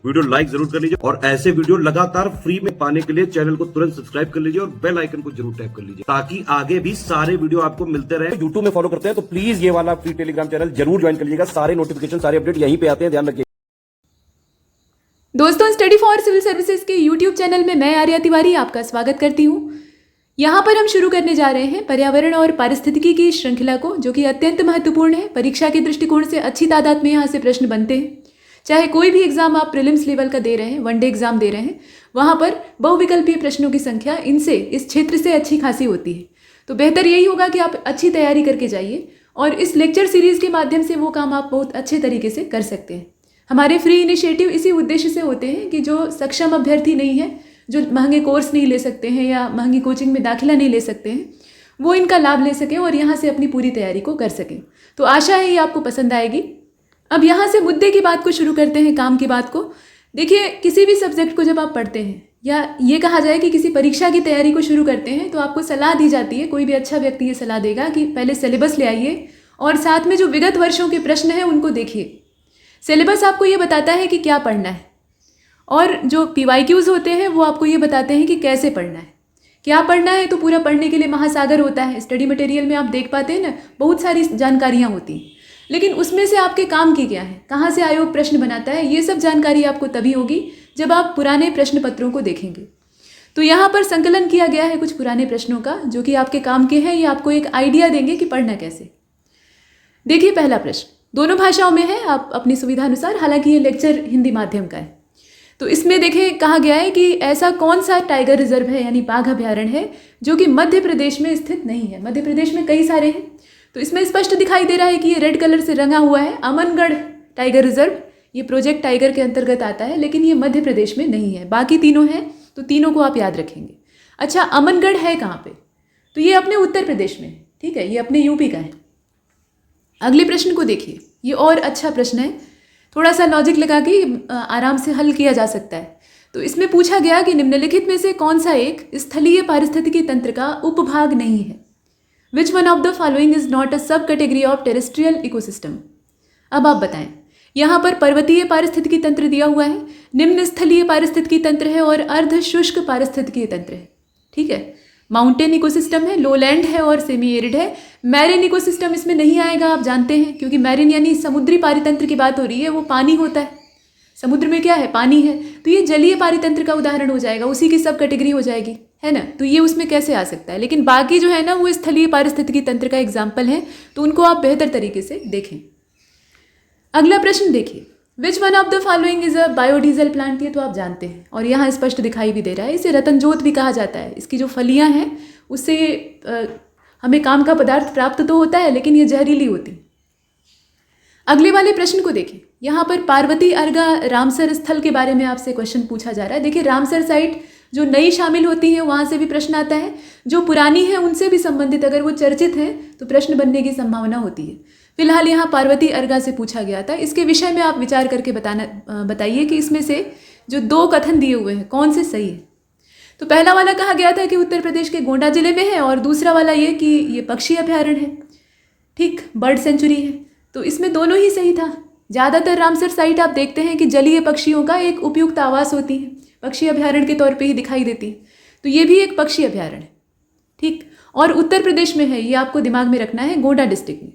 Video like जरूर कर लीजिए और ऐसे वीडियो लगातार फ्री में पाने के लिए चैनल को तुरंत सब्सक्राइब कर लीजिए और बेल आइकन को जरूर टैप कर लीजिए ताकि आगे भी सारे वीडियो आपको मिलते रहे। यूट्यूब में फॉलो करते हैं तो प्लीज ये वाला फ्री टेलीग्राम चैनल जरूर ज्वाइन कर लीजिएगा। सारे नोटिफिकेशन सारे अपडेट यहीं पे आते हैं, ध्यान रखिए। दोस्तों, स्टडी फॉर सिविल सर्विसेज के यूट्यूब चैनल में मैं आर्या तिवारी आपका स्वागत करती हूँ। यहाँ पर हम शुरू करने जा रहे हैं पर्यावरण और पारिस्थितिकी की श्रृंखला को, जो कि अत्यंत महत्वपूर्ण है। परीक्षा के दृष्टिकोण से अच्छी तादाद में यहाँ से प्रश्न बनते हैं। चाहे कोई भी एग्जाम आप प्रीलिम्स लेवल का दे रहे हैं, वनडे एग्जाम दे रहे हैं, वहाँ पर बहुविकल्पीय प्रश्नों की संख्या इनसे, इस क्षेत्र से अच्छी खासी होती है। तो बेहतर यही होगा कि आप अच्छी तैयारी करके जाइए और इस लेक्चर सीरीज के माध्यम से वो काम आप बहुत अच्छे तरीके से कर सकते हैं। हमारे फ्री इनिशिएटिव इसी उद्देश्य से होते हैं कि जो सक्षम अभ्यर्थी नहीं है, जो महंगे कोर्स नहीं ले सकते हैं या महंगी कोचिंग में दाखिला नहीं ले सकते हैं, वो इनका लाभ ले सकें और यहाँ से अपनी पूरी तैयारी को कर सकें। तो आशा है ये आपको पसंद आएगी। अब यहाँ से मुद्दे की बात को शुरू करते हैं, काम की बात को। देखिए, किसी भी सब्जेक्ट को जब आप पढ़ते हैं या ये कहा जाए कि किसी परीक्षा की तैयारी को शुरू करते हैं तो आपको सलाह दी जाती है, कोई भी अच्छा व्यक्ति ये सलाह देगा कि पहले सिलेबस ले आइए और साथ में जो विगत वर्षों के प्रश्न हैं उनको देखिए। सिलेबस आपको ये बताता है कि क्या पढ़ना है और जो PYQs होते हैं वो आपको ये बताते हैं कि कैसे पढ़ना है। क्या पढ़ना है तो पूरा पढ़ने के लिए महासागर होता है। स्टडी मटेरियल में आप देख पाते हैं ना, बहुत सारी जानकारियाँ होती हैं, लेकिन उसमें से आपके काम की क्या है, कहाँ से आयोग प्रश्न बनाता है, ये सब जानकारी आपको तभी होगी जब आप पुराने प्रश्न पत्रों को देखेंगे। तो यहाँ पर संकलन किया गया है कुछ पुराने प्रश्नों का, जो कि आपके काम के हैं। ये आपको एक आइडिया देंगे कि पढ़ना कैसे। देखिए, पहला प्रश्न दोनों भाषाओं में है, आप अपनी सुविधा अनुसार, हालांकि ये लेक्चर हिंदी माध्यम का है। तो इसमें देखें, कहा गया है कि ऐसा कौन सा टाइगर रिजर्व है यानी बाघ अभ्यारण्य है जो कि मध्य प्रदेश में स्थित नहीं है। मध्य प्रदेश में कई सारे हैं, तो इसमें स्पष्ट दिखाई दे रहा है कि ये रेड कलर से रंगा हुआ है अमनगढ़ टाइगर रिजर्व। ये प्रोजेक्ट टाइगर के अंतर्गत आता है, लेकिन ये मध्य प्रदेश में नहीं है। बाकी तीनों हैं, तो तीनों को आप याद रखेंगे। अच्छा, अमनगढ़ है कहाँ पे? तो ये अपने उत्तर प्रदेश में है, ठीक है, ये अपने UP का है। अगले प्रश्न को देखिए, ये और अच्छा प्रश्न है, थोड़ा सा लॉजिक लगा के आराम से हल किया जा सकता है। तो इसमें पूछा गया कि निम्नलिखित में से कौन सा एक स्थलीय पारिस्थितिकी तंत्र का उपभाग नहीं है। Which one of the following is not a सब कैटेगरी ऑफ टेरेस्ट्रियल इकोसिस्टम। अब आप बताएं, यहाँ पर पर्वतीय पारिस्थितिकी तंत्र दिया हुआ है, निम्न स्थलीय पारिस्थितिकी तंत्र है और अर्ध शुष्क पारिस्थितिकी तंत्र है, ठीक है। माउंटेन इकोसिस्टम है, लोलैंड है और सेमी एरिड है। मैरिन इकोसिस्टम इसमें नहीं आएगा, आप जानते हैं, क्योंकि मैरिन यानी समुद्री पारितंत्र की बात हो रही है, वो पानी होता है। समुद्र में क्या है? पानी है। तो ये जलीय पारितंत्र का उदाहरण हो जाएगा, उसी की सब कैटेगरी हो जाएगी, है ना। तो ये उसमें कैसे आ सकता है, लेकिन बाकी जो है ना वो स्थलीय पारिस्थितिकी तंत्र का एग्जाम्पल है, तो उनको आप बेहतर तरीके से देखें। अगला प्रश्न देखिए, which one of the following is a biodiesel plant. ये तो आप जानते हैं और यहाँ स्पष्ट दिखाई भी दे रहा है। इसे रतनजोत भी कहा जाता है। इसकी जो फलियाँ हैं उससे हमें काम का पदार्थ प्राप्त तो होता है, लेकिन ये जहरीली होती। अगले वाले प्रश्न को देखिए, यहाँ पर पार्वती अर्गा रामसर स्थल के बारे में आपसे क्वेश्चन पूछा जा रहा है। देखिए, रामसर साइट जो नई शामिल होती हैं वहाँ से भी प्रश्न आता है, जो पुरानी है उनसे भी संबंधित अगर वो चर्चित हैं तो प्रश्न बनने की संभावना होती है। फिलहाल यहाँ पार्वती अर्गा से पूछा गया था। इसके विषय में आप विचार करके बताइए कि इसमें से जो दो कथन दिए हुए हैं कौन से सही है। तो पहला वाला कहा गया था कि उत्तर प्रदेश के गोंडा जिले में है और दूसरा वाला ये कि ये पक्षी अभ्यारण्य है, ठीक, बर्ड सेंचुरी है। तो इसमें दोनों ही सही था। ज़्यादातर रामसर साइट आप देखते हैं कि जलीय पक्षियों का एक उपयुक्त आवास होती है, पक्षी अभ्यारण्य के तौर पे ही दिखाई देती है। तो ये भी एक पक्षी अभ्यारण्य है, ठीक, और उत्तर प्रदेश में है, ये आपको दिमाग में रखना है, गोंडा डिस्ट्रिक्ट में।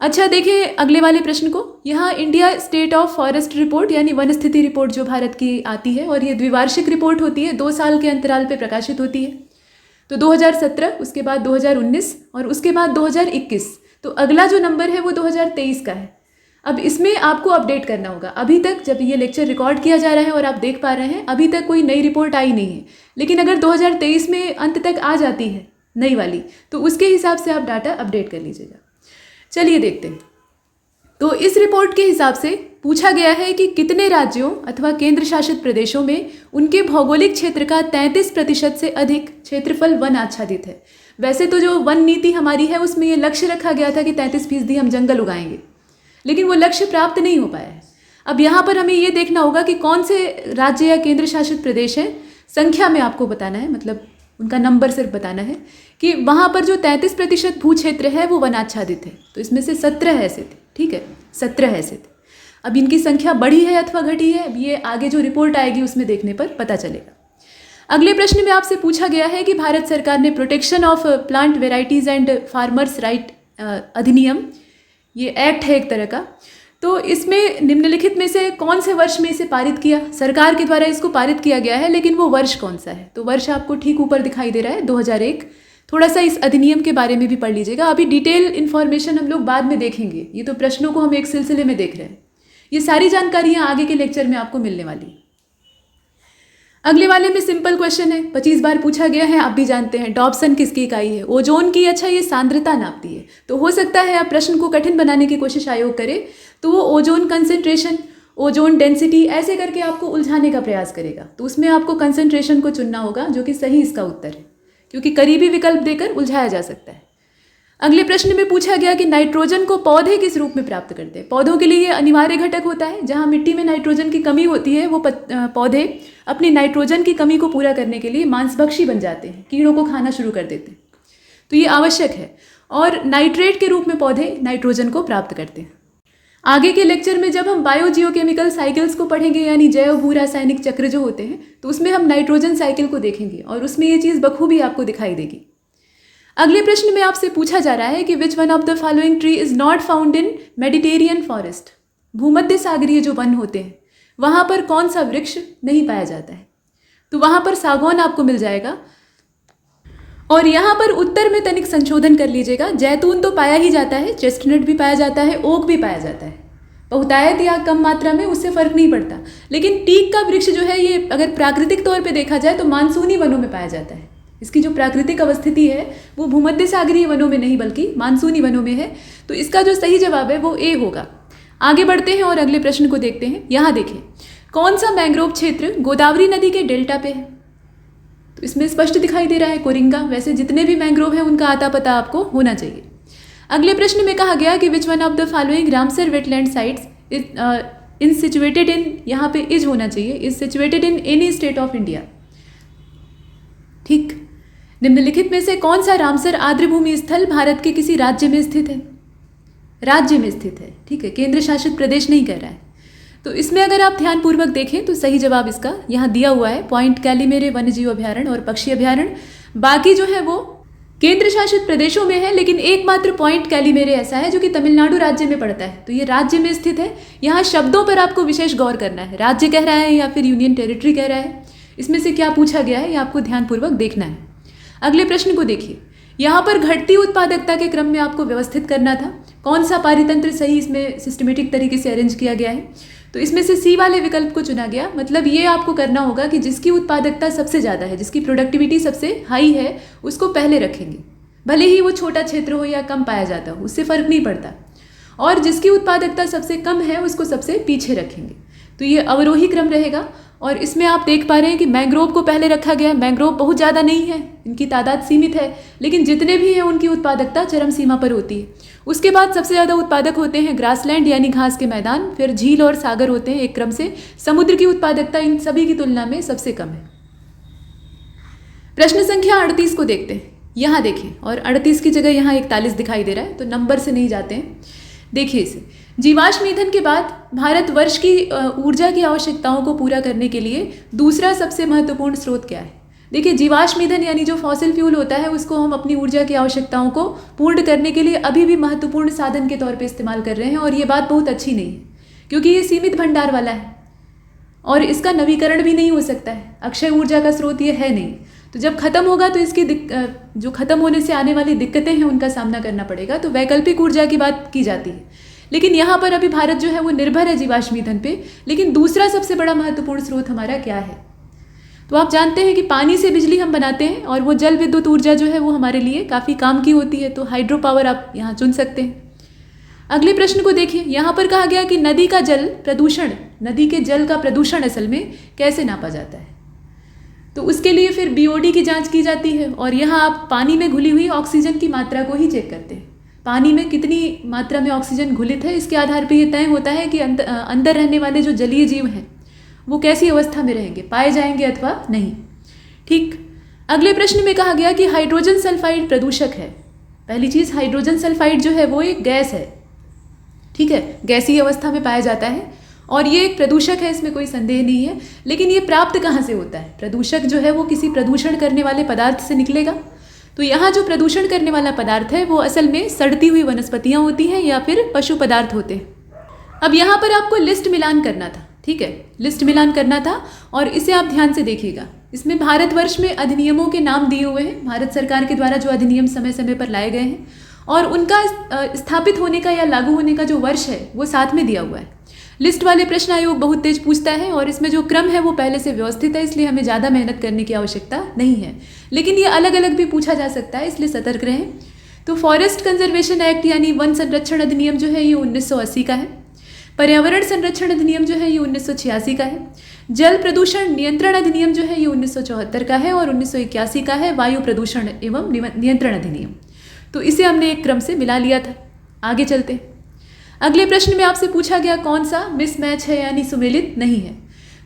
अच्छा, देखिए अगले वाले प्रश्न को, यहाँ India state of forest report यानी वन स्थिति रिपोर्ट जो भारत की आती है, और ये द्विवार्षिक रिपोर्ट होती है, 2 साल के अंतराल पे प्रकाशित होती है। तो 2017, उसके बाद 2019 और उसके बाद 2021। तो अगला जो नंबर है वो 2023 का है। अब इसमें आपको अपडेट करना होगा। अभी तक जब ये लेक्चर रिकॉर्ड किया जा रहा है और आप देख पा रहे हैं, अभी तक कोई नई रिपोर्ट आई नहीं है, लेकिन अगर 2023 में अंत तक आ जाती है नई वाली, तो उसके हिसाब से आप डाटा अपडेट कर लीजिएगा। चलिए देखते हैं। तो इस रिपोर्ट के हिसाब से पूछा गया है कि कितने राज्यों अथवा केंद्र शासित प्रदेशों में उनके भौगोलिक क्षेत्र का 33% से अधिक क्षेत्रफल वन आच्छादित है। वैसे तो जो वन नीति हमारी है उसमें ये लक्ष्य रखा गया था कि 33% हम जंगल उगाएंगे, लेकिन वो लक्ष्य प्राप्त नहीं हो पाया है। अब यहाँ पर हमें ये देखना होगा कि कौन से राज्य या केंद्र शासित प्रदेश हैं, संख्या में आपको बताना है, मतलब उनका नंबर सिर्फ बताना है कि वहाँ पर जो 33% भू क्षेत्र है वो वनाच्छादित है। तो इसमें से 17 ऐसे थे, ठीक है, 17 ऐसे थे। अब इनकी संख्या बढ़ी है अथवा घटी है, अब ये आगे जो रिपोर्ट आएगी उसमें देखने पर पता चलेगा। अगले प्रश्न में आपसे पूछा गया है कि भारत सरकार ने protection of plant varieties and farmers right अधिनियम, ये एक्ट है एक तरह का, तो इसमें निम्नलिखित में से कौन से वर्ष में इसे पारित किया, सरकार के द्वारा इसको पारित किया गया है, लेकिन वो वर्ष कौन सा है? तो वर्ष आपको ठीक ऊपर दिखाई दे रहा है 2001। थोड़ा सा इस अधिनियम के बारे में भी पढ़ लीजिएगा। अभी डिटेल इन्फॉर्मेशन हम लोग बाद में देखेंगे, ये तो प्रश्नों को हम एक सिलसिले में देख रहे हैं। ये सारी जानकारियाँ आगे के लेक्चर में आपको मिलने वाली है। अगले वाले में सिंपल क्वेश्चन है, 25 बार पूछा गया है, आप भी जानते हैं। डॉप्सन किसकी इकाई है? ओजोन की। अच्छा, ये सांद्रता नापती है, तो हो सकता है आप प्रश्न को कठिन बनाने की कोशिश आयोग करे तो वो ओजोन कंसंट्रेशन, ओजोन डेंसिटी ऐसे करके आपको उलझाने का प्रयास करेगा, तो उसमें आपको कंसंट्रेशन को चुनना होगा, जो कि सही इसका उत्तर है, क्योंकि करीबी विकल्प देकर उलझाया जा सकता है। अगले प्रश्न में पूछा गया कि नाइट्रोजन को पौधे किस रूप में प्राप्त करते हैं? पौधों के लिए ये अनिवार्य घटक होता है। जहाँ मिट्टी में नाइट्रोजन की कमी होती है, वो पौधे अपनी नाइट्रोजन की कमी को पूरा करने के लिए मांसभक्षी बन जाते हैं, कीड़ों को खाना शुरू कर देते हैं, तो ये आवश्यक है। और नाइट्रेट के रूप में पौधे नाइट्रोजन को प्राप्त करते हैं। आगे के लेक्चर में जब हम बायोजियोकेमिकल साइकिल्स को पढ़ेंगे, यानी जैव भू रासायनिक चक्र जो होते हैं, तो उसमें हम नाइट्रोजन साइकिल को देखेंगे और उसमें ये चीज़ बखूबी आपको दिखाई देगी। अगले प्रश्न में आपसे पूछा जा रहा है कि which one of the following tree is not found in Mediterranean forest? भूमध्य सागरीय जो वन होते हैं वहाँ पर कौन सा वृक्ष नहीं पाया जाता है? तो वहाँ पर सागौन आपको मिल जाएगा। और यहाँ पर उत्तर में तनिक संशोधन कर लीजिएगा। जैतून तो पाया ही जाता है, चेस्टनट भी पाया जाता है, ओक भी पाया जाता है, बहुतायत या कम मात्रा में उससे फर्क नहीं पड़ता। लेकिन टीक का वृक्ष जो है, ये अगर प्राकृतिक तौर पे देखा जाए तो मानसूनी वनों में पाया जाता है। इसकी जो प्राकृतिक अवस्थिति है वो भूमध्य सागरीय वनों में नहीं बल्कि मानसूनी वनों में है, तो इसका जो सही जवाब है वो ए होगा। आगे बढ़ते हैं और अगले प्रश्न को देखते हैं। यहाँ देखें, कौन सा मैंग्रोव क्षेत्र गोदावरी नदी के डेल्टा पे है? तो इसमें स्पष्ट दिखाई दे रहा है कोरिंगा। वैसे जितने भी मैंग्रोव हैं उनका आता पता आपको होना चाहिए। अगले प्रश्न में कहा गया कि which one of the following Ramsar wetland sites in situated in, यहाँ पे इज होना चाहिए, is situated in any state of India. ठीक, निम्नलिखित में से कौन सा रामसर आर्द्रभूमि स्थल भारत के किसी राज्य में स्थित है? राज्य में स्थित है, ठीक है, केंद्र शासित प्रदेश नहीं कह रहा है। तो इसमें अगर आप ध्यानपूर्वक देखें तो सही जवाब इसका यहाँ दिया हुआ है, पॉइंट कैलीमेरे वन्यजीव अभ्यारण्य और पक्षी अभ्यारण्य। बाकी जो है वो केंद्र शासित प्रदेशों में है, लेकिन एकमात्र पॉइंट कैलीमेरे ऐसा है जो कि तमिलनाडु राज्य में पड़ता है, तो ये राज्य में स्थित है। यहाँ शब्दों पर आपको विशेष गौर करना है, राज्य कह रहा है या फिर यूनियन टेरिटरी कह रहा है, इसमें से क्या पूछा गया है ये आपको ध्यानपूर्वक देखना है। अगले प्रश्न को देखिए, यहाँ पर घटती उत्पादकता के क्रम में आपको व्यवस्थित करना था, कौन सा पारितंत्र सही इसमें सिस्टमेटिक तरीके से अरेंज किया गया है। तो इसमें से सी वाले विकल्प को चुना गया। मतलब ये आपको करना होगा कि जिसकी उत्पादकता सबसे ज़्यादा है, जिसकी प्रोडक्टिविटी सबसे हाई है, उसको पहले रखेंगे, भले ही वो छोटा क्षेत्र हो या कम पाया जाता हो, उससे फ़र्क नहीं पड़ता। और जिसकी उत्पादकता सबसे कम है उसको सबसे पीछे रखेंगे। तो ये अवरोही क्रम रहेगा। और इसमें आप देख पा रहे हैं कि मैंग्रोव को पहले रखा गया। मैंग्रोव बहुत ज़्यादा नहीं है, इनकी तादाद सीमित है, लेकिन जितने भी हैं उनकी उत्पादकता चरम सीमा पर होती है। उसके बाद सबसे ज़्यादा उत्पादक होते हैं ग्रासलैंड यानी घास के मैदान, फिर झील और सागर होते हैं एक क्रम से। समुद्र की उत्पादकता इन सभी की तुलना में सबसे कम है। प्रश्न संख्या 38 को देखते हैं। यहाँ देखें, और 38 की जगह यहाँ 41 दिखाई दे रहा है, तो नंबर से नहीं जाते हैं। देखिए इसे, जीवाश्म ईंधन के बाद भारत वर्ष की ऊर्जा की आवश्यकताओं को पूरा करने के लिए दूसरा सबसे महत्वपूर्ण स्रोत क्या है? देखिए, जीवाश्म ईंधन यानी जो फॉसिल फ्यूल होता है उसको हम अपनी ऊर्जा की आवश्यकताओं को पूर्ण करने के लिए अभी भी महत्वपूर्ण साधन के तौर पे इस्तेमाल कर रहे हैं। और ये बात बहुत अच्छी नहीं है, क्योंकि ये सीमित भंडार वाला है और इसका नवीकरण भी नहीं हो सकता है। अक्षय ऊर्जा का स्रोत ये है नहीं। तो जब खत्म होगा तो इसकी जो खत्म होने से आने वाली दिक्कतें हैं उनका सामना करना पड़ेगा। तो वैकल्पिक ऊर्जा की बात की जाती है, लेकिन यहाँ पर अभी भारत जो है वो निर्भर है जीवाश्म ईंधन पे। लेकिन दूसरा सबसे बड़ा महत्वपूर्ण स्रोत हमारा क्या है? तो आप जानते हैं कि पानी से बिजली हम बनाते हैं और वो जल विद्युत ऊर्जा जो है वो हमारे लिए काफ़ी काम की होती है। तो हाइड्रो पावर आप यहाँ चुन सकते हैं। अगले प्रश्न को देखिए, यहाँ पर कहा गया कि नदी का जल प्रदूषण, नदी के जल का प्रदूषण असल में कैसे नापा जाता है? तो उसके लिए फिर बीओडी की जांच की जाती है। और यहाँ आप पानी में घुली हुई ऑक्सीजन की मात्रा को ही चेक करते हैं। पानी में कितनी मात्रा में ऑक्सीजन घुलित है, इसके आधार पर यह तय होता है कि अंदर रहने वाले जो जलीय जीव हैं वो कैसी अवस्था में रहेंगे, पाए जाएंगे अथवा नहीं। ठीक, अगले प्रश्न में कहा गया कि हाइड्रोजन सल्फाइड प्रदूषक है। पहली चीज़, हाइड्रोजन सल्फाइड जो है वो एक गैस है। ठीक है, गैसीय अवस्था में पाया जाता है और ये एक प्रदूषक है, इसमें कोई संदेह नहीं है। लेकिन ये प्राप्त कहाँ से होता है? प्रदूषक जो है वो किसी प्रदूषण करने वाले पदार्थ से निकलेगा। तो यहाँ जो प्रदूषण करने वाला पदार्थ है वो असल में सड़ती हुई वनस्पतियाँ होती हैं या फिर पशु पदार्थ होते हैं। अब यहाँ पर आपको लिस्ट मिलान करना था, ठीक है, लिस्ट मिलान करना था और इसे आप ध्यान से देखिएगा। इसमें भारतवर्ष में अधिनियमों के नाम दिए हुए हैं, भारत सरकार के द्वारा जो अधिनियम समय समय पर लाए गए हैं और उनका स्थापित होने का या लागू होने का जो वर्ष है वो साथ में दिया हुआ है। लिस्ट वाले प्रश्न आयोग बहुत तेज पूछता है और इसमें जो क्रम है वो पहले से व्यवस्थित है, इसलिए हमें ज़्यादा मेहनत करने की आवश्यकता नहीं है। लेकिन ये अलग अलग भी पूछा जा सकता है, इसलिए सतर्क रहें। तो फॉरेस्ट कंजर्वेशन एक्ट यानी वन संरक्षण अधिनियम जो है ये 1980 का है। पर्यावरण संरक्षण अधिनियम जो है ये 1986 का है। जल प्रदूषण नियंत्रण अधिनियम जो है ये 1974 का है और 1981 का है वायु प्रदूषण एवं नियंत्रण अधिनियम। तो इसे हमने एक क्रम से मिला लिया था। आगे चलते। अगले प्रश्न में आपसे पूछा गया कौन सा मिसमैच है यानी सुमेलित नहीं है।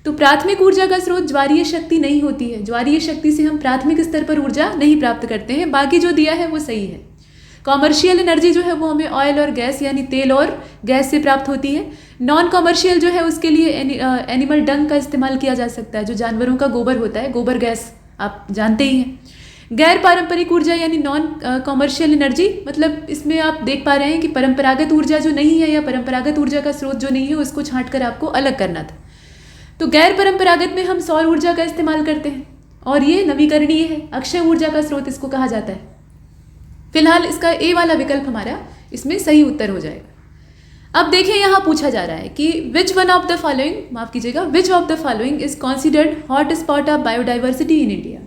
तो प्राथमिक ऊर्जा का स्रोत ज्वारीय शक्ति नहीं होती है। ज्वारीय शक्ति से हम प्राथमिक स्तर पर ऊर्जा नहीं प्राप्त करते हैं, बाकी जो दिया है वो सही है। कॉमर्शियल एनर्जी जो है वो हमें ऑयल और गैस यानी तेल और गैस से प्राप्त होती है। नॉन कॉमर्शियल जो है उसके लिए एनिमल डंग का इस्तेमाल किया जा सकता है, जो जानवरों का गोबर होता है, गोबर गैस आप जानते ही हैं। गैर पारंपरिक ऊर्जा यानी नॉन कॉमर्शियल एनर्जी, मतलब इसमें आप देख पा रहे हैं कि परंपरागत ऊर्जा जो नहीं है या परंपरागत ऊर्जा का स्रोत जो नहीं है उसको छांट कर आपको अलग करना था। तो गैर परंपरागत में हम सौर ऊर्जा का इस्तेमाल करते हैं और ये नवीकरणीय है, अक्षय ऊर्जा का स्रोत इसको कहा जाता है। फिलहाल इसका ए वाला विकल्प हमारा इसमें सही उत्तर हो जाएगा। अब देखिए यहाँ पूछा जा रहा है कि which one of the following, माफ कीजिएगा, which of the following is considered hot spot of biodiversity in India.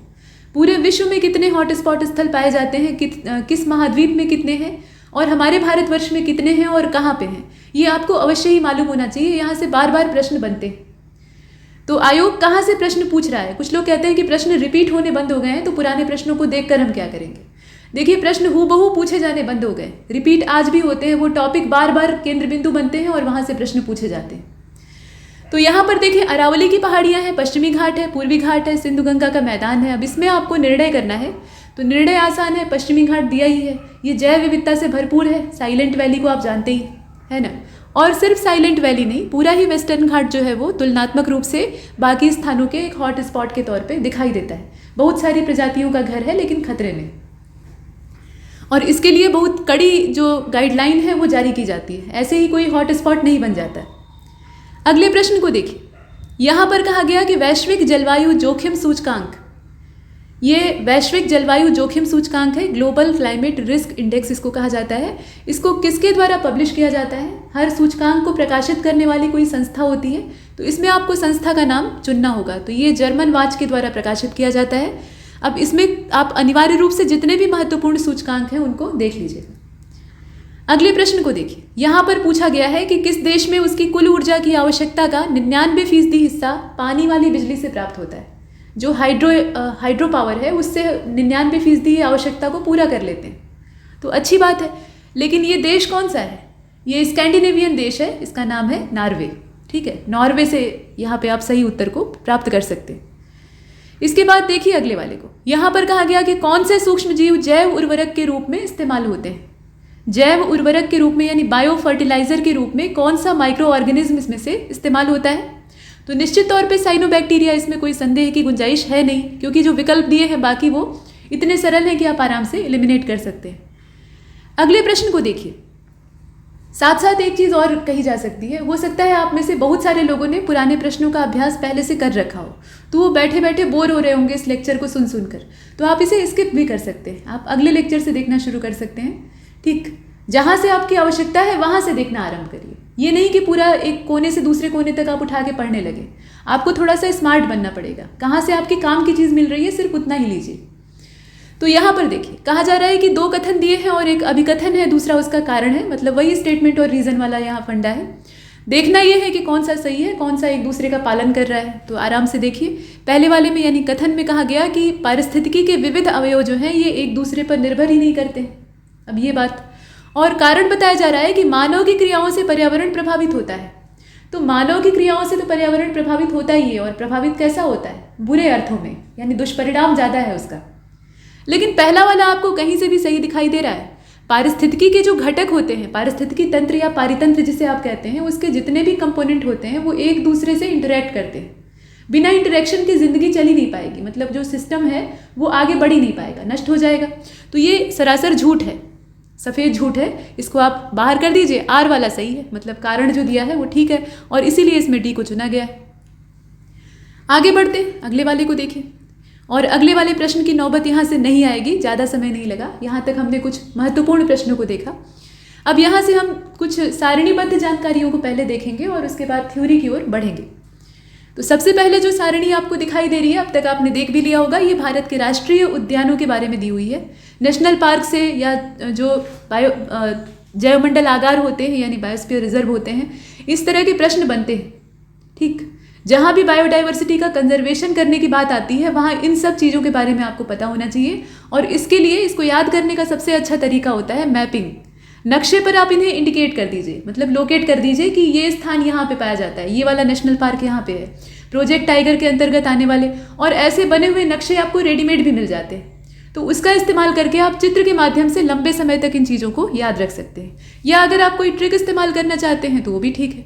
पूरे विश्व में कितने हॉट स्पॉट स्थल पाए जाते हैं, किस महाद्वीप में कितने हैं और हमारे भारतवर्ष में कितने हैं और कहाँ पे हैं, ये आपको अवश्य ही मालूम होना चाहिए। यहाँ से बार बार प्रश्न बनते हैं। तो आयोग कहाँ से प्रश्न पूछ रहा है? कुछ लोग कहते हैं कि प्रश्न रिपीट होने बंद हो गए हैं, तो पुराने प्रश्नों को देखकर हम क्या करेंगे। देखिए प्रश्न हूबहू पूछे जाने बंद हो गए, रिपीट आज भी होते हैं, वो टॉपिक बार बार केंद्र बिंदु बनते हैं और वहाँ से प्रश्न पूछे जाते हैं। तो यहाँ पर देखिए अरावली की पहाड़ियाँ हैं, पश्चिमी घाट है, पूर्वी घाट है, सिंधु गंगा का मैदान है। अब इसमें आपको निर्णय करना है, तो निर्णय आसान है, पश्चिमी घाट दिया ही है, ये जैव विविधता से भरपूर है। साइलेंट वैली को आप जानते ही है ना, और सिर्फ साइलेंट वैली नहीं, पूरा ही वेस्टर्न घाट जो है वो तुलनात्मक रूप से बाकी स्थानों के एक हॉट स्पॉट के तौर पर दिखाई देता है। बहुत सारी प्रजातियों का घर है लेकिन खतरे में, और इसके लिए बहुत कड़ी जो गाइडलाइन है वो जारी की जाती है, ऐसे ही कोई हॉट स्पॉट नहीं बन जाता। अगले प्रश्न को देखिए, यहाँ पर कहा गया कि वैश्विक जलवायु जोखिम सूचकांक, ये वैश्विक जलवायु जोखिम सूचकांक है, ग्लोबल क्लाइमेट रिस्क इंडेक्स इसको कहा जाता है। इसको किसके द्वारा पब्लिश किया जाता है? हर सूचकांक को प्रकाशित करने वाली कोई संस्था होती है, तो इसमें आपको संस्था का नाम चुनना होगा। तो ये जर्मन वाच के द्वारा प्रकाशित किया जाता है। अब इसमें आप अनिवार्य रूप से जितने भी महत्वपूर्ण सूचकांक हैं उनको देख लीजिए। अगले प्रश्न को देखिए, यहाँ पर पूछा गया है कि किस देश में उसकी कुल ऊर्जा की आवश्यकता का 99% हिस्सा पानी वाली बिजली से प्राप्त होता है। जो हाइड्रो पावर है उससे 99% आवश्यकता को पूरा कर लेते हैं, तो अच्छी बात है। लेकिन ये देश कौन सा है? ये स्कैंडिनेवियन देश है, इसका नाम है नॉर्वे। ठीक है, नॉर्वे से यहाँ पे आप सही उत्तर को प्राप्त कर सकते हैं। इसके बाद देखिए अगले वाले को, यहाँ पर कहा गया कि कौन से सूक्ष्म जीव जैव उर्वरक के रूप में इस्तेमाल होते हैं। जैव उर्वरक के रूप में यानी बायो फर्टिलाइजर के रूप में कौन सा माइक्रो ऑर्गेनिज्म इसमें से इस्तेमाल होता है? तो निश्चित तौर पे साइनोबैक्टीरिया, इसमें कोई संदेह की गुंजाइश है नहीं, क्योंकि जो विकल्प दिए हैं बाकी वो इतने सरल हैं कि आप आराम से एलिमिनेट कर सकते हैं। अगले प्रश्न को देखिए, साथ साथ एक चीज़ और कही जा सकती है, हो सकता है आप में से बहुत सारे लोगों ने पुराने प्रश्नों का अभ्यास पहले से कर रखा हो, तो वो बैठे बैठे बोर हो रहे होंगे इस लेक्चर को सुन सुनकर, तो आप इसे स्किप भी कर सकते हैं, आप अगले लेक्चर से देखना शुरू कर सकते हैं। ठीक, जहाँ से आपकी आवश्यकता है वहाँ से देखना आरंभ करिए। ये नहीं कि पूरा एक कोने से दूसरे कोने तक आप उठा के पढ़ने लगे, आपको थोड़ा सा स्मार्ट बनना पड़ेगा। कहाँ से आपके काम की चीज़ मिल रही है सिर्फ उतना ही लीजिए। तो यहाँ पर देखिए कहा जा रहा है कि 2 कथन दिए हैं और एक अभिकथन है, दूसरा उसका कारण है, मतलब वही स्टेटमेंट और रीज़न वाला यहाँ फंडा है। देखना यह है कि कौन सा सही है, कौन सा एक दूसरे का पालन कर रहा है। तो आराम से देखिए, पहले वाले में यानी कथन में कहा गया कि पारिस्थितिकी के विविध अवयव जो हैं ये एक दूसरे पर निर्भर ही नहीं करते। अब ये बात, और कारण बताया जा रहा है कि मानव की क्रियाओं से पर्यावरण प्रभावित होता है। तो मानव की क्रियाओं से तो पर्यावरण प्रभावित होता ही है, और प्रभावित कैसा होता है? बुरे अर्थों में, यानी दुष्परिणाम ज़्यादा है उसका। लेकिन पहला वाला आपको कहीं से भी सही दिखाई दे रहा है। पारिस्थितिकी के जो घटक होते हैं, पारिस्थितिकी तंत्र या पारितंत्र जिसे आप कहते हैं, उसके जितने भी कंपोनेंट होते हैं वो एक दूसरे से इंटरेक्ट करते हैं। बिना इंटरेक्शन की ज़िंदगी चल ही नहीं पाएगी, मतलब जो सिस्टम है वो आगे बढ़ ही नहीं पाएगा, नष्ट हो जाएगा। तो ये सरासर झूठ है, सफ़ेद झूठ है, इसको आप बाहर कर दीजिए। आर वाला सही है, मतलब कारण जो दिया है वो ठीक है और इसीलिए इसमें डी को चुना गया है। आगे बढ़ते हैं, अगले वाले को देखिए। और अगले वाले प्रश्न की नौबत यहाँ से नहीं आएगी, ज़्यादा समय नहीं लगा, यहाँ तक हमने कुछ महत्वपूर्ण प्रश्नों को देखा। अब यहाँ से हम कुछ सारणीबद्ध जानकारियों को पहले देखेंगे और उसके बाद थ्योरी की ओर बढ़ेंगे। तो सबसे पहले जो सारणी आपको दिखाई दे रही है, अब तक आपने देख भी लिया होगा, ये भारत के राष्ट्रीय उद्यानों के बारे में दी हुई है। नेशनल पार्क से या जो जैवमंडल आगार होते हैं यानी बायोस्फीयर रिजर्व होते हैं, इस तरह के प्रश्न बनते हैं। ठीक, जहाँ भी बायोडाइवर्सिटी का कंजर्वेशन करने की बात आती है वहाँ इन सब चीज़ों के बारे में आपको पता होना चाहिए। और इसके लिए इसको याद करने का सबसे अच्छा तरीका होता है मैपिंग। नक्शे पर आप इन्हें इंडिकेट कर दीजिए, मतलब लोकेट कर दीजिए कि ये स्थान यहाँ पे पाया जाता है, ये वाला नेशनल पार्क यहाँ पे है, प्रोजेक्ट टाइगर के अंतर्गत आने वाले। और ऐसे बने हुए नक्शे आपको रेडीमेड भी मिल जाते हैं, तो उसका इस्तेमाल करके आप चित्र के माध्यम से लंबे समय तक इन चीज़ों को याद रख सकते हैं। या अगर आप कोई ट्रिक इस्तेमाल करना चाहते हैं तो वो भी ठीक है।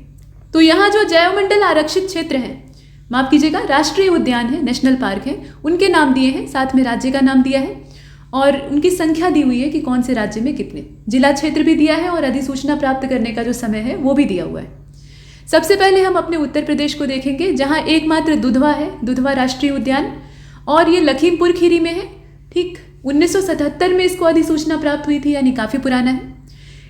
तो यहाँ जो जैवमंडल आरक्षित क्षेत्र हैं, माफ कीजिएगा, राष्ट्रीय उद्यान है, नेशनल पार्क है, उनके नाम दिए हैं, साथ में राज्य का नाम दिया है और उनकी संख्या दी हुई है कि कौन से राज्य में कितने, जिला क्षेत्र भी दिया है और अधिसूचना प्राप्त करने का जो समय है वो भी दिया हुआ है। सबसे पहले हम अपने उत्तर प्रदेश को देखेंगे, जहाँ एकमात्र दुधवा है, दुधवा राष्ट्रीय उद्यान, और ये लखीमपुर खीरी में है। ठीक, 1977 में इसको अधिसूचना प्राप्त हुई थी, यानी काफ़ी पुराना है।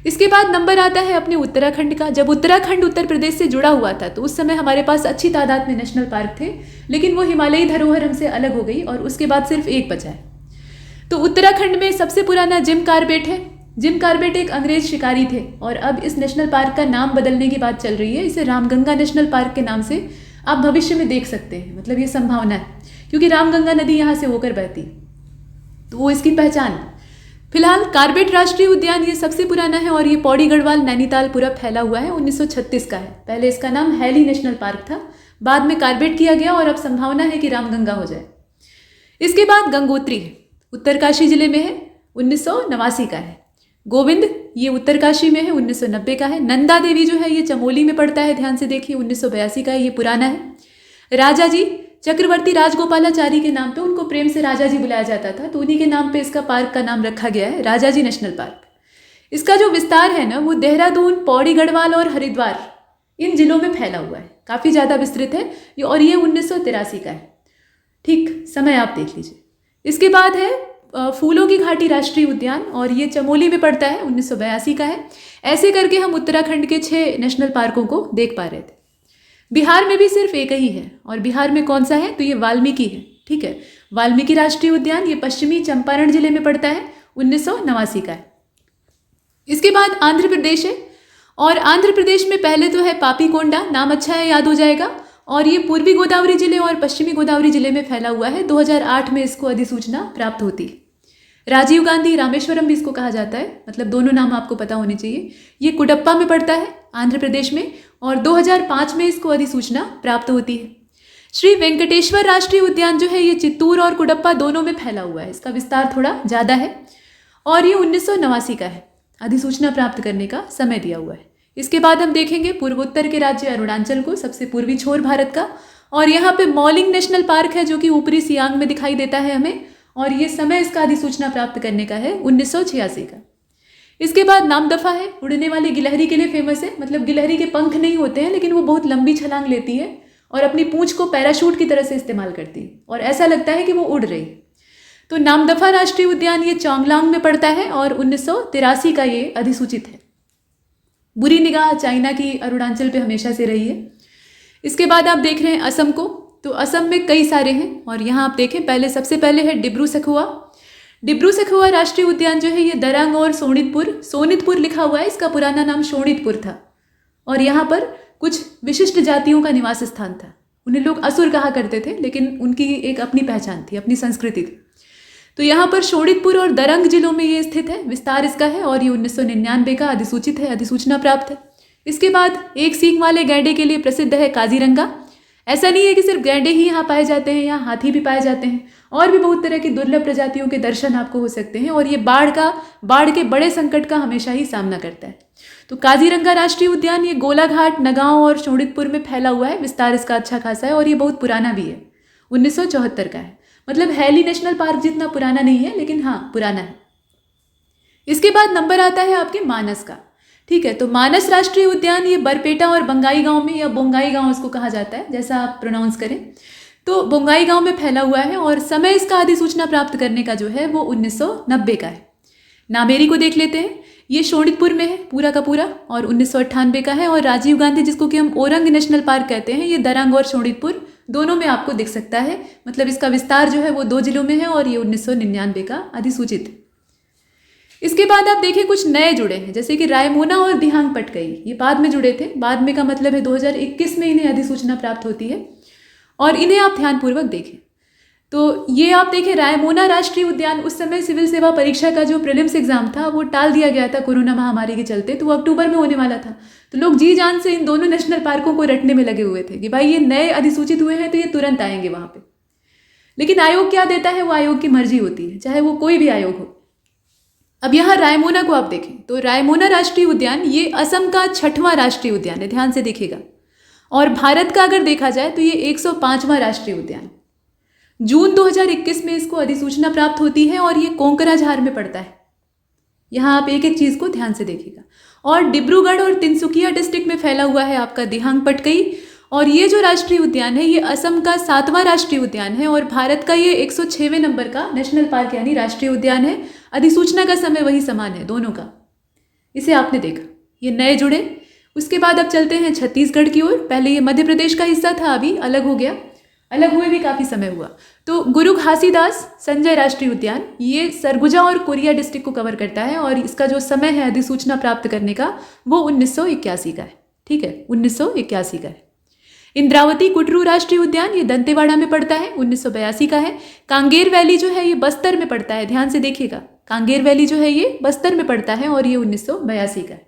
इसके बाद नंबर आता है अपने उत्तराखंड का। जब उत्तराखंड उत्तर प्रदेश से जुड़ा हुआ था तो उस समय हमारे पास अच्छी तादाद में नेशनल पार्क थे, लेकिन वो हिमालयी धरोहर हमसे अलग हो गई और उसके बाद सिर्फ एक बचा है। तो उत्तराखंड में सबसे पुराना जिम कार्बेट है। जिम कार्बेट एक अंग्रेज शिकारी थे और अब इस नेशनल पार्क का नाम बदलने की बात चल रही है। इसे रामगंगा नेशनल पार्क के नाम से आप भविष्य में देख सकते हैं, मतलब ये संभावना है, क्योंकि रामगंगा नदी यहाँ से होकर बहती, तो वो इसकी पहचान। फिलहाल कार्बेट राष्ट्रीय उद्यान ये सबसे पुराना है और ये पौड़ी गढ़वाल नैनीताल पूरा फैला हुआ है, 1936 का है। पहले इसका नाम हैली नेशनल पार्क था, बाद में कार्बेट किया गया और अब संभावना है कि रामगंगा हो जाए। इसके बाद गंगोत्री है, उत्तरकाशी जिले में है, 1989 का है। गोविंद ये उत्तरकाशी में है, 1990 का है। नंदा देवी जो है ये चमोली में पड़ता है, ध्यान से देखिए, 1982 का है, ये पुराना है। राजा जी चक्रवर्ती राजगोपालाचारी के नाम पे, उनको प्रेम से राजा जी बुलाया जाता था, तो उन्हीं के नाम पे इसका पार्क का नाम रखा गया है, राजा जी नेशनल पार्क। इसका जो विस्तार है ना, वो देहरादून, पौड़ी गढ़वाल और हरिद्वार इन जिलों में फैला हुआ है, काफ़ी ज़्यादा विस्तृत है और ये 1983 का है। ठीक, समय आप देख लीजिए। इसके बाद है फूलों की घाटी राष्ट्रीय उद्यान और ये चमोली में पड़ता है, 1982 का है। ऐसे करके हम उत्तराखंड के 6 नेशनल पार्कों को देख पा रहे थे। बिहार में भी सिर्फ एक ही है, और बिहार में कौन सा है, तो ये वाल्मीकि है। ठीक है, वाल्मीकि राष्ट्रीय उद्यान ये पश्चिमी चंपारण जिले में पड़ता है, 1989 का है। इसके बाद आंध्र प्रदेश है और आंध्र प्रदेश में पहले तो है पापीकोंडा, नाम अच्छा है, याद हो जाएगा, और ये पूर्वी गोदावरी जिले और पश्चिमी गोदावरी जिले में फैला हुआ है। 2008 में इसको अधिसूचना प्राप्त होती है। राजीव गांधी रामेश्वरम भी इसको कहा जाता है, मतलब दोनों नाम आपको पता होने चाहिए। ये कुडप्पा में पड़ता है आंध्र प्रदेश में और 2005 में इसको अधिसूचना प्राप्त होती है। श्री वेंकटेश्वर राष्ट्रीय उद्यान जो है ये चित्तूर और कुडप्पा दोनों में फैला हुआ है, इसका विस्तार थोड़ा ज़्यादा है और ये 1989 का है, अधिसूचना प्राप्त करने का समय दिया हुआ है। इसके बाद हम देखेंगे पूर्वोत्तर के राज्य अरुणाचल को, सबसे पूर्वी छोर भारत का, और यहाँ पे मॉलिंग नेशनल पार्क है जो कि ऊपरी सियांग में दिखाई देता है हमें, और ये समय इसका अधिसूचना प्राप्त करने का है 1986 का। इसके बाद नामदफा है, उड़ने वाली गिलहरी के लिए फेमस है, मतलब गिलहरी के पंख नहीं होते हैं लेकिन वो बहुत लंबी छलांग लेती है और अपनी पूंछ को पैराशूट की तरह से इस्तेमाल करती है और ऐसा लगता है कि वो उड़ रही है। तो नामदफा राष्ट्रीय उद्यान ये चांगलांग में पड़ता है और 1983 का ये अधिसूचित है। बुरी निगाह चाइना की अरुणाचल पे हमेशा से रही है। इसके बाद आप देख रहे हैं असम को, तो असम में कई सारे हैं और यहाँ आप देखें, सबसे पहले है डिब्रू सखुआ। डिब्रू सखुआ राष्ट्रीय उद्यान जो है ये दरंग और सोनितपुर लिखा हुआ है, इसका पुराना नाम शोणितपुर था और यहाँ पर कुछ विशिष्ट जातियों का निवास स्थान था। उन्हें लोग असुर कहा करते थे लेकिन उनकी एक अपनी पहचान थी, अपनी संस्कृति थी। तो यहाँ पर शोणितपुर और दरंग जिलों में ये स्थित है, विस्तार इसका है और ये 1999 का अधिसूचित है, अधिसूचना प्राप्त है। इसके बाद एक सींग वाले गैंडे के लिए प्रसिद्ध है काजीरंगा। ऐसा नहीं है कि सिर्फ गैंडे ही यहाँ पाए जाते हैं, यहाँ हाथी भी पाए जाते हैं और भी बहुत तरह की दुर्लभ प्रजातियों के दर्शन आपको हो सकते हैं। और ये बाढ़ के बड़े संकट का हमेशा ही सामना करता है। तो काजीरंगा राष्ट्रीय उद्यान ये गोलाघाट, नगांव और शोणितपुर में फैला हुआ है। विस्तार इसका अच्छा खासा है और ये बहुत पुराना भी है, 1974 का है। मतलब हैली नेशनल पार्क जितना पुराना नहीं है, लेकिन हाँ पुराना है। इसके बाद नंबर आता है आपके मानस का। ठीक है, तो मानस राष्ट्रीय उद्यान ये बरपेटा और बंगाई गांव में, या बोंगाई गांव इसको कहा जाता है, जैसा आप प्रोनाउंस करें, तो बोंगाई गांव में फैला हुआ है। और समय इसका अधिसूचना प्राप्त करने का जो है वो 1990 का है। नामेरी को देख लेते हैं, ये शोणितपुर में है पूरा का पूरा और 1998 का है। और राजीव गांधी, जिसको कि हम ओरंग नेशनल पार्क कहते हैं, ये दरंग और शोणितपुर दोनों में आपको दिख सकता है। मतलब इसका विस्तार जो है वो 2 जिलों में है और ये 1999 का अधिसूचित है। इसके बाद आप देखिए कुछ नए जुड़े हैं, जैसे कि रायमोना और दिहांग पटकई, ये बाद में जुड़े थे। बाद में का मतलब है 2021 में इन्हें अधिसूचना प्राप्त होती है और इन्हें आप ध्यानपूर्वक देखें। तो ये आप देखें, रायमोना राष्ट्रीय उद्यान, उस समय सिविल सेवा परीक्षा का जो प्रीलिम्स एग्जाम था वो टाल दिया गया था कोरोना महामारी के चलते, तो वो अक्टूबर में होने वाला था। तो लोग जी जान से इन दोनों नेशनल पार्कों को रटने में लगे हुए थे कि भाई ये नए अधिसूचित हुए हैं तो ये तुरंत आएंगे वहाँ पे। लेकिन आयोग क्या देता है, वो आयोग की मर्जी होती है, चाहे वो कोई भी आयोग हो। अब यहाँ रायमोना को आप देखें तो रायमोना राष्ट्रीय उद्यान ये असम का 6वां राष्ट्रीय उद्यान है, ध्यान से देखिएगा। और भारत का अगर देखा जाए तो ये 105वां राष्ट्रीय उद्यान। जून 2021 में इसको अधिसूचना प्राप्त होती है और ये कोंकराझार में पड़ता है। यहाँ आप एक एक चीज़ को ध्यान से देखिएगा। और डिब्रूगढ़ और तिनसुकिया डिस्ट्रिक्ट में फैला हुआ है आपका दिहांग पटकई। और ये जो राष्ट्रीय उद्यान है ये असम का 7वां राष्ट्रीय उद्यान है और भारत का ये 106वें नंबर का नेशनल पार्क यानी राष्ट्रीय उद्यान है। अधिसूचना का समय वही समान है दोनों का। इसे आपने देखा, ये नए जुड़े। उसके बाद अब चलते हैं छत्तीसगढ़ की ओर। पहले ये मध्य प्रदेश का हिस्सा था, अभी अलग हो गया, अलग हुए भी काफ़ी समय हुआ। तो गुरु घासीदास संजय राष्ट्रीय उद्यान ये सरगुजा और कोरिया डिस्ट्रिक्ट को कवर करता है और इसका जो समय है अधिसूचना प्राप्त करने का वो 1981 का है। ठीक है, 1981 का है। इंद्रावती कुटरू राष्ट्रीय उद्यान ये दंतेवाड़ा में पड़ता है, 1982 का है। कांगेर वैली जो है ये बस्तर में पड़ता है, ध्यान से देखिएगा। कांगेर वैली जो है ये बस्तर में पड़ता है और ये 1982 का है।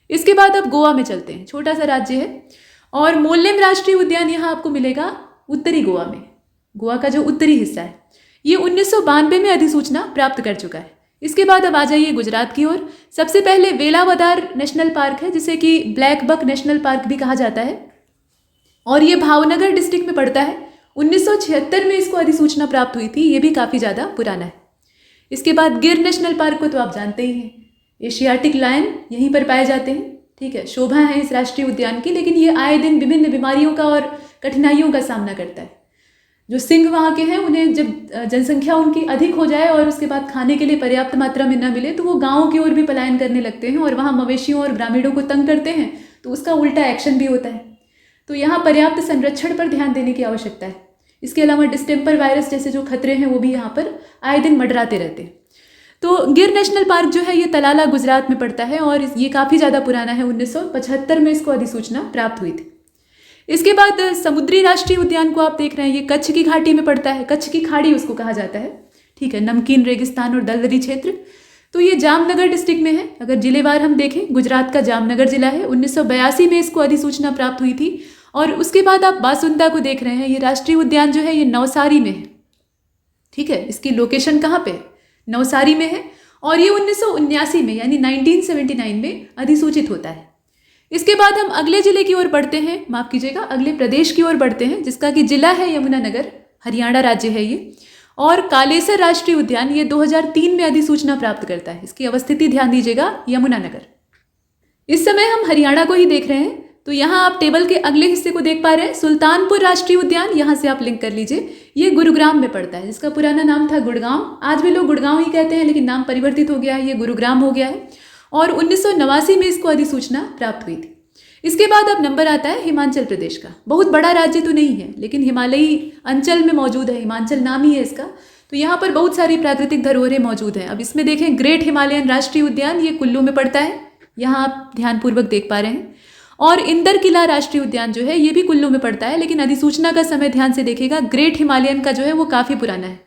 इसके बाद अब गोवा में चलते हैं, छोटा सा राज्य है। और मोल्लेम राष्ट्रीय उद्यान यहाँ आपको मिलेगा उत्तरी गोवा में, गोवा का जो उत्तरी हिस्सा है। ये 1992 में अधिसूचना प्राप्त कर चुका है। इसके बाद अब आ जाइए गुजरात की ओर। सबसे पहले वेलावदार नेशनल पार्क है, जिसे कि ब्लैक बक नेशनल पार्क भी कहा जाता है और ये भावनगर डिस्ट्रिक्ट में पड़ता है। 1976 में इसको अधिसूचना प्राप्त हुई थी, ये भी काफ़ी ज़्यादा पुराना है। इसके बाद गिर नेशनल पार्क को तो आप जानते ही हैं, एशियाटिक लायन यहीं पर पाए जाते हैं। ठीक है, शोभा है इस राष्ट्रीय उद्यान की, लेकिन ये आए दिन विभिन्न बीमारियों का और कठिनाइयों का सामना करता है। जो सिंह वहाँ के हैं उन्हें जब जनसंख्या उनकी अधिक हो जाए और उसके बाद खाने के लिए पर्याप्त मात्रा में न मिले तो वो गाँव की ओर भी पलायन करने लगते हैं और वहाँ मवेशियों और ग्रामीणों को तंग करते हैं, तो उसका उल्टा एक्शन भी होता है। तो यहाँ पर्याप्त संरक्षण पर ध्यान देने की आवश्यकता है। इसके अलावा डिस्टेम्पर वायरस जैसे जो खतरे हैं वो भी यहाँ पर आए दिन मंडराते रहते हैं। तो गिर नेशनल पार्क जो है ये तलाला गुजरात में पड़ता है और ये काफ़ी ज़्यादा पुराना है, 1975 में इसको अधिसूचना प्राप्त हुई थी। इसके बाद समुद्री राष्ट्रीय उद्यान को आप देख रहे हैं, ये कच्छ की घाटी में पड़ता है, कच्छ की खाड़ी उसको कहा जाता है। ठीक है, नमकीन रेगिस्तान और दलदली क्षेत्र। तो ये जामनगर डिस्ट्रिक्ट में है। अगर जिलेवार हम देखें, गुजरात का जामनगर जिला है, 1982 में इसको अधिसूचना प्राप्त हुई थी। और उसके बाद आप बासुंदा को देख रहे हैं, ये राष्ट्रीय उद्यान जो है ये नवसारी में है। ठीक है, इसकी लोकेशन कहाँ पे है, नवसारी में है और ये 1979 में यानी 1979 में अधिसूचित होता है। इसके बाद हम अगले जिले की ओर बढ़ते हैं, माफ कीजिएगा अगले प्रदेश की ओर बढ़ते हैं, जिसका कि जिला है यमुनानगर, हरियाणा राज्य है ये। और कालेसर राष्ट्रीय उद्यान ये 2003 में अधिसूचना प्राप्त करता है। इसकी अवस्थिति ध्यान दीजिएगा, यमुनानगर। इस समय हम हरियाणा को ही देख रहे हैं, तो यहाँ आप टेबल के अगले हिस्से को देख पा रहे हैं, सुल्तानपुर राष्ट्रीय उद्यान, यहाँ से आप लिंक कर लीजिए। ये गुरुग्राम में पड़ता है, जिसका पुराना नाम था गुड़गांव। आज भी लोग गुड़गांव ही कहते हैं, लेकिन नाम परिवर्तित हो गया है, ये गुरुग्राम हो गया है। और 1989 में इसको अधिसूचना प्राप्त हुई थी। इसके बाद अब नंबर आता है हिमाचल प्रदेश का। बहुत बड़ा राज्य तो नहीं है, लेकिन हिमालयी अंचल में मौजूद है, हिमाचल नाम ही है इसका। तो यहाँ पर बहुत सारी प्राकृतिक धरोहरें मौजूद हैं। अब इसमें देखें, ग्रेट हिमालयन राष्ट्रीय उद्यान ये कुल्लू में पड़ता है, यहाँ आप ध्यानपूर्वक देख पा रहे हैं। और इंदर किला राष्ट्रीय उद्यान जो है ये भी कुल्लू में पड़ता है, लेकिन अधिसूचना का समय ध्यान से देखिएगा, ग्रेट हिमालयन का जो है वो काफ़ी पुराना है,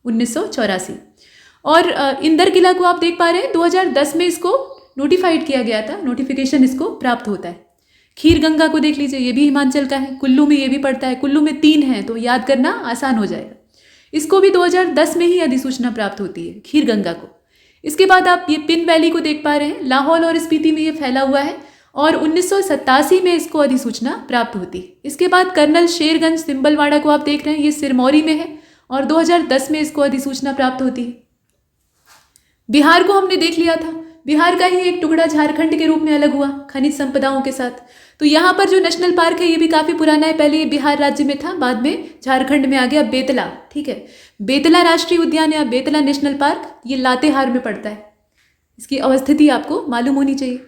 1984। और इंदर किला को आप देख पा रहे हैं, 2010 में इसको नोटिफाइड किया गया था, नोटिफिकेशन इसको प्राप्त होता है। खीर गंगा को देख लीजिए, ये भी हिमाचल का है। कुल्लू में ये भी पड़ता है, कुल्लू में 3 हैं तो याद करना आसान हो जाएगा। इसको भी 2010 में ही अधिसूचना प्राप्त होती है, खीर गंगा को। इसके बाद आप ये पिन वैली को देख पा रहे हैं, लाहौल और स्पीति में ये फैला हुआ है और 1987 में इसको अधिसूचना प्राप्त होती है। इसके बाद कर्नल शेरगंज सिंबलवाड़ा को आप देख रहे हैं, ये सिरमौरी में है और 2010 में इसको अधिसूचना प्राप्त होती है। बिहार को हमने देख लिया था, बिहार का ही एक टुकड़ा झारखंड के रूप में अलग हुआ खनिज संपदाओं के साथ। तो यहाँ पर जो नेशनल पार्क है ये भी काफ़ी पुराना है, पहले ये बिहार राज्य में था, बाद में झारखंड में आ गया बेतला। ठीक है, बेतला राष्ट्रीय उद्यान या बेतला नेशनल पार्क ये लातेहार में पड़ता है, इसकी अवस्थिति आपको मालूम होनी चाहिए।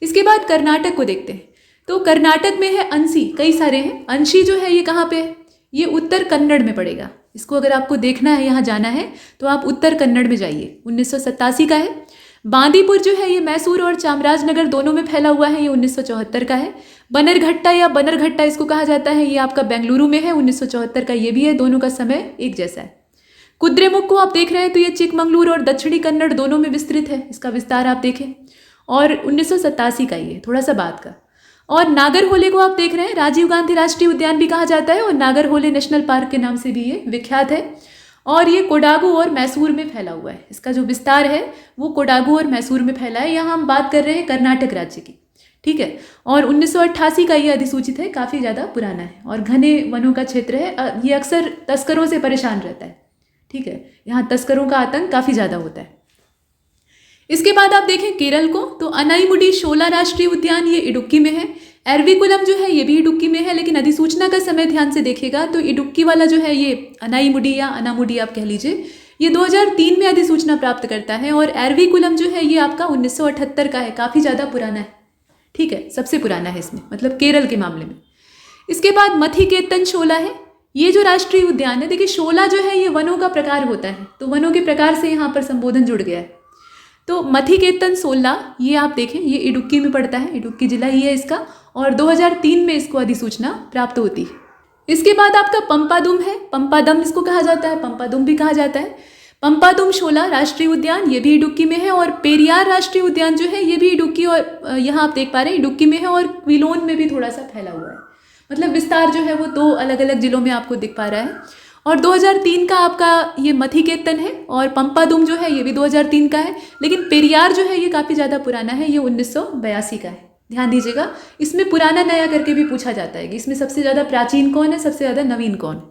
इसके बाद कर्नाटक को देखते हैं, तो कर्नाटक में है अंशी, कई सारे हैं। अंशी जो है ये कहाँ पे है, ये उत्तर कन्नड़ में पड़ेगा। इसको अगर आपको देखना है, यहाँ जाना है तो आप उत्तर कन्नड़ में जाइए, 1987 का है। बांदीपुर जो है ये मैसूर और चामराजनगर दोनों में फैला हुआ है, ये 1974 का है। बनरघट्टा या बनरघट्टा इसको कहा जाता है, ये आपका बेंगलुरु में है, 1974 का ये भी है, दोनों का समय एक जैसा है। कुद्रेमुख को आप देख रहे हैं तो ये चिकमंगलूर और दक्षिणी कन्नड़ दोनों में विस्तृत है, इसका विस्तार आप देखें, और 1987 का ये थोड़ा सा बाद का। और नागरहोले को आप देख रहे हैं, राजीव गांधी राष्ट्रीय उद्यान भी कहा जाता है और नागरहोले नेशनल पार्क के नाम से भी ये विख्यात है और ये कोडागू और मैसूर में फैला हुआ है। इसका जो विस्तार है वो कोडागू और मैसूर में फैला है। यहाँ हम बात कर रहे हैं कर्नाटक राज्य की, ठीक है। और 1988 का ये अधिसूचित है, काफ़ी ज़्यादा पुराना है और घने वनों का क्षेत्र है। ये अक्सर तस्करों से परेशान रहता है, ठीक है, यहाँ तस्करों का आतंक काफ़ी ज़्यादा होता है। इसके बाद आप देखें केरल को, तो अनाईमुडी शोला राष्ट्रीय उद्यान ये इडुक्की में है। एरविकुलम जो है ये भी इडुक्की में है, लेकिन अधिसूचना का समय ध्यान से देखिएगा तो इडुक्की वाला जो है ये अनाईमुडी या अनामुडी आप कह लीजिए, ये 2003 में अधिसूचना प्राप्त करता है और एरविकुलम जो है ये आपका 1978 का है, काफ़ी ज़्यादा पुराना है, ठीक है, सबसे पुराना है इसमें, मतलब केरल के मामले में। इसके बाद मथिकेतन शोला है, ये जो राष्ट्रीय उद्यान है, देखिए शोला जो है ये वनों का प्रकार होता है, तो वनों के प्रकार से यहाँ पर संबोधन जुड़ गया है। तो मथिकेतन सोला ये आप देखें, ये इडुक्की में पड़ता है, इडुक्की जिला ही है इसका, और 2003 में इसको अधिसूचना प्राप्त होती है। इसके बाद आपका पंपादुम है, पंपादम इसको कहा जाता है, पंपादुम भी कहा जाता है। पंपादुम शोला राष्ट्रीय उद्यान ये भी इडुक्की में है और पेरियार राष्ट्रीय उद्यान जो है ये भी इडुक्की, और यहाँ आप देख पा रहे हैं इडुक्की में है और क्विलोन में भी थोड़ा सा फैला हुआ है, मतलब विस्तार जो है वो 2 अलग अलग जिलों में आपको दिख पा रहा है। और 2003 का आपका ये मथिकेतन है और पंपादुम जो है ये भी 2003 का है, लेकिन पेरियार जो है ये काफ़ी ज़्यादा पुराना है, ये 1982 का है। ध्यान दीजिएगा, इसमें पुराना नया करके भी पूछा जाता है कि इसमें सबसे ज़्यादा प्राचीन कौन है, सबसे ज़्यादा नवीन कौन।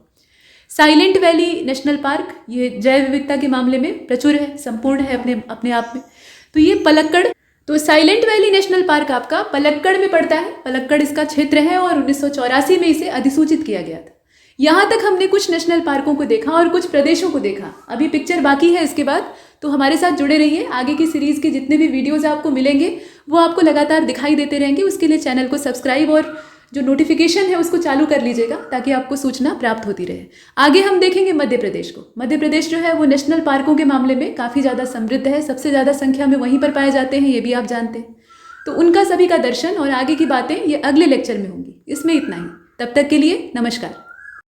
साइलेंट वैली नेशनल पार्क ये जैव विविधता के मामले में प्रचुर है, संपूर्ण है अपने आप में। तो ये पलक्कड़, तो साइलेंट वैली नेशनल पार्क आपका पलक्कड़ में पड़ता है, पलक्कड़ इसका क्षेत्र है और 1984 में इसे अधिसूचित किया गया था। यहाँ तक हमने कुछ नेशनल पार्कों को देखा और कुछ प्रदेशों को देखा, अभी पिक्चर बाकी है इसके बाद, तो हमारे साथ जुड़े रहिए। आगे की सीरीज़ के जितने भी वीडियोज़ आपको मिलेंगे वो आपको लगातार दिखाई देते रहेंगे। उसके लिए चैनल को सब्सक्राइब और जो नोटिफिकेशन है उसको चालू कर लीजिएगा ताकि आपको सूचना प्राप्त होती रहे। आगे हम देखेंगे मध्य प्रदेश को। मध्य प्रदेश जो है वो नेशनल पार्कों के मामले में काफ़ी ज़्यादा समृद्ध है, सबसे ज़्यादा संख्या में वहीं पर पाए जाते हैं, ये भी आप जानते हैं। तो उनका सभी का दर्शन और आगे की बातें ये अगले लेक्चर में होंगी। इसमें इतना ही, तब तक के लिए नमस्कार।